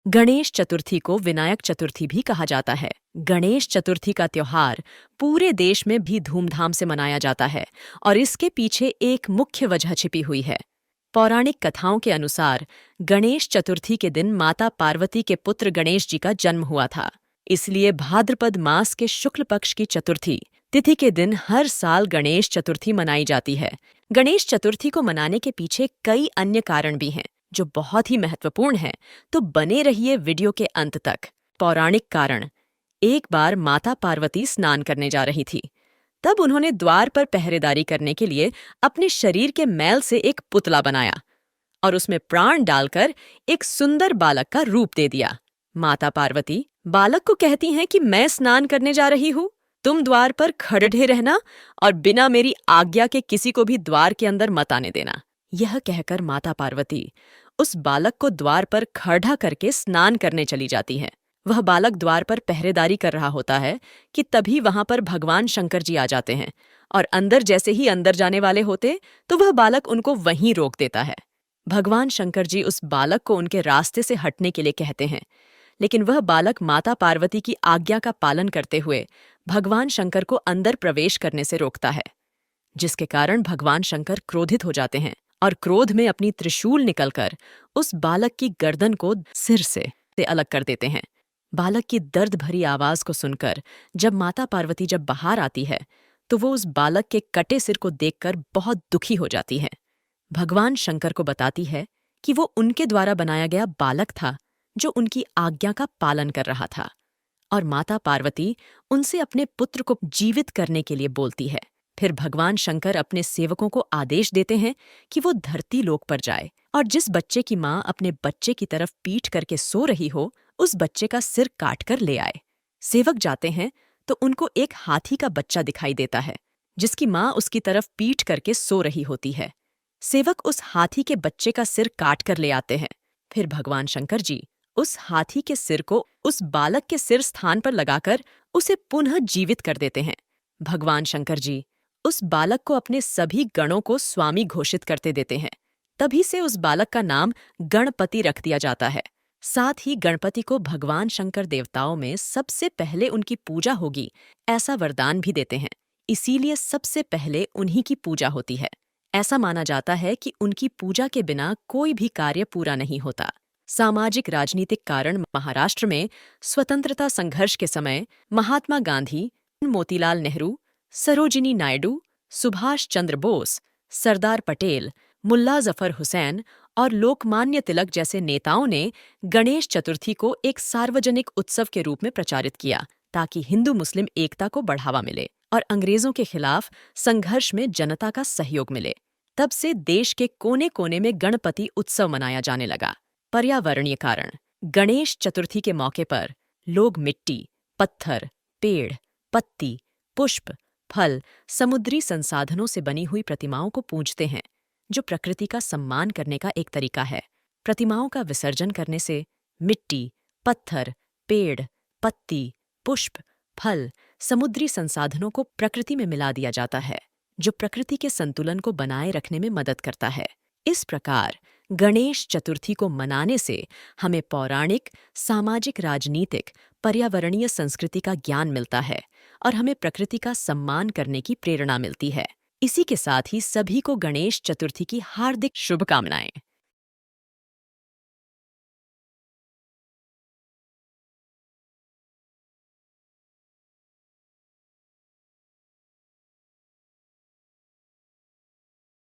गणेश चतुर्थी को विनायक चतुर्थी भी कहा जाता है। गणेश चतुर्थी का त्योहार पूरे देश में भी धूमधाम से मनाया जाता है और इसके पीछे एक मुख्य वजह छिपी हुई है। पौराणिक कथाओं के अनुसार गणेश चतुर्थी के दिन माता पार्वती के पुत्र गणेश जी का जन्म हुआ था। इसलिए भाद्रपद मास के शुक्ल पक्ष की चतुर्थी तिथि के दिन हर साल गणेश चतुर्थी मनाई जाती है। गणेश चतुर्थी को मनाने के पीछे कई अन्य कारण भी हैं जो बहुत ही महत्वपूर्ण हैं, तो बने रहिए वीडियो के अंत तक। पौराणिक कारण। एक बार माता पार्वती स्नान करने जा रही थी। तब उन्होंने द्वार पर पहरेदारी करने के लिए अपने शरीर के मैल से एक पुतला बनाया और उसमें प्राण डालकर एक सुंदर बालक का रूप दे दिया। माता पार्वती बालक को कहती हैं कि मैं स्नान करने जा रही हूँ, तुम द्वार पर खड़े रहना और बिना मेरी आज्ञा के किसी को भी द्वार के अंदर मत आने देना। यह कहकर माता पार्वती उस बालक को द्वार पर खड़ा करके स्नान करने चली जाती है। वह बालक द्वार पर पहरेदारी कर रहा होता है कि तभी वहां पर भगवान शंकर जी आ जाते हैं और अंदर जैसे ही अंदर जाने वाले होते तो वह बालक उनको वहीं रोक देता है। भगवान शंकर जी उस बालक को उनके रास्ते से हटने के लिए कहते हैं, लेकिन वह बालक माता पार्वती की आज्ञा का पालन करते हुए भगवान शंकर को अंदर प्रवेश करने से रोकता है, जिसके कारण भगवान शंकर क्रोधित हो जाते हैं और क्रोध में अपनी त्रिशूल निकलकर उस बालक की गर्दन को सिर से अलग कर देते हैं। बालक की दर्द भरी आवाज को सुनकर जब माता पार्वती जब बाहर आती है तो वो उस बालक के कटे सिर को देखकर बहुत दुखी हो जाती है। भगवान शंकर को बताती है कि वो उनके द्वारा बनाया गया बालक था जो उनकी आज्ञा का पालन कर रहा था, और माता पार्वती उनसे अपने पुत्र को जीवित करने के लिए बोलती है। फिर भगवान शंकर अपने सेवकों को आदेश देते हैं कि वो धरती लोक पर जाए और जिस बच्चे की माँ अपने बच्चे की तरफ पीठ करके सो रही हो उस बच्चे का सिर काट कर ले आए। सेवक जाते हैं तो उनको एक हाथी का बच्चा दिखाई देता है जिसकी माँ उसकी तरफ पीठ करके सो रही होती है। सेवक उस हाथी के बच्चे का सिर काट कर ले आते हैं। फिर भगवान शंकर जी उस हाथी के सिर को उस बालक के सिर स्थान पर लगाकर उसे पुनः जीवित कर देते हैं। भगवान शंकर जी उस बालक को अपने सभी गणों को स्वामी घोषित करते देते हैं। तभी से उस बालक का नाम गणपति रख दिया जाता है। साथ ही गणपति को भगवान शंकर देवताओं में सबसे पहले उनकी पूजा होगी ऐसा वरदान भी देते हैं। इसीलिए सबसे पहले उन्हीं की पूजा होती है। ऐसा माना जाता है कि उनकी पूजा के बिना कोई भी कार्य पूरा नहीं होता। सामाजिक राजनीतिक कारण। महाराष्ट्र में स्वतंत्रता संघर्ष के समय महात्मा गांधी, मोतीलाल नेहरू, सरोजिनी नायडू, सुभाष चंद्र बोस, सरदार पटेल, मुल्ला जफर हुसैन और लोकमान्य तिलक जैसे नेताओं ने गणेश चतुर्थी को एक सार्वजनिक उत्सव के रूप में प्रचारित किया ताकि हिंदू मुस्लिम एकता को बढ़ावा मिले और अंग्रेजों के खिलाफ संघर्ष में जनता का सहयोग मिले। तब से देश के कोने कोने में गणपति उत्सव मनाया जाने लगा। पर्यावरणीय कारण। गणेश चतुर्थी के मौके पर लोग मिट्टी, पत्थर, पेड़, पत्ती, पुष्प, फल, समुद्री संसाधनों से बनी हुई प्रतिमाओं को पूजते हैं, जो प्रकृति का सम्मान करने का एक तरीका है। प्रतिमाओं का विसर्जन करने से मिट्टी, पत्थर, पेड़, पत्ती, पुष्प, फल, समुद्री संसाधनों को प्रकृति में मिला दिया जाता है, जो प्रकृति के संतुलन को बनाए रखने में मदद करता है। इस प्रकार गणेश चतुर्थी को मनाने से हमें पौराणिक, सामाजिक, राजनीतिक, पर्यावरणीय संस्कृति का ज्ञान मिलता है और हमें प्रकृति का सम्मान करने की प्रेरणा मिलती है। इसी के साथ ही सभी को गणेश चतुर्थी की हार्दिक शुभकामनाएं।